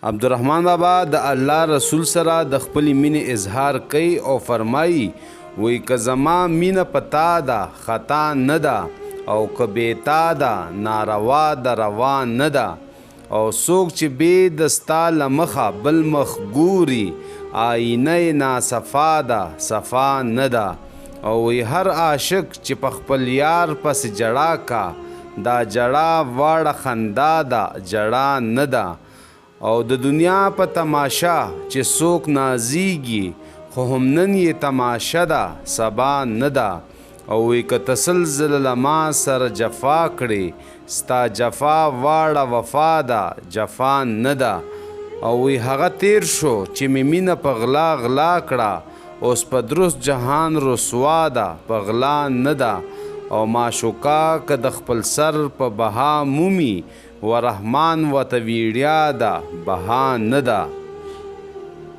عبدالرحمن بابا د الله رسول سره د خپل مینې اظهار کوي او فرمایي وی که زما مینه پتا ده خطا نه ده او که بیتا ده ناروا د روا نه ده او څوک چې بې د ستا له مخه بل مخ ګوري آینه ناصفا ده صفا نه ده او وی هر عاشق چې په خپل یار پسې جړا کا دا جړا واړه خندا ده جړا نه ده او د دنیا په تماشا چې څوک نازیږي خوهم نن یې تماشاده سبا نه ده او وی که تسلزل له ما سره جفا کړې ستا جفا واړه وفا ده جفا نه ده او وی هغه تیر شو چې مې مینه په غلا غلا کړه اوس په درست جهان رسوا ده په غلا نه ده او معشوقه که د خپل سر په بها مومي و رحمان و ته ویړیا ده بها نه ده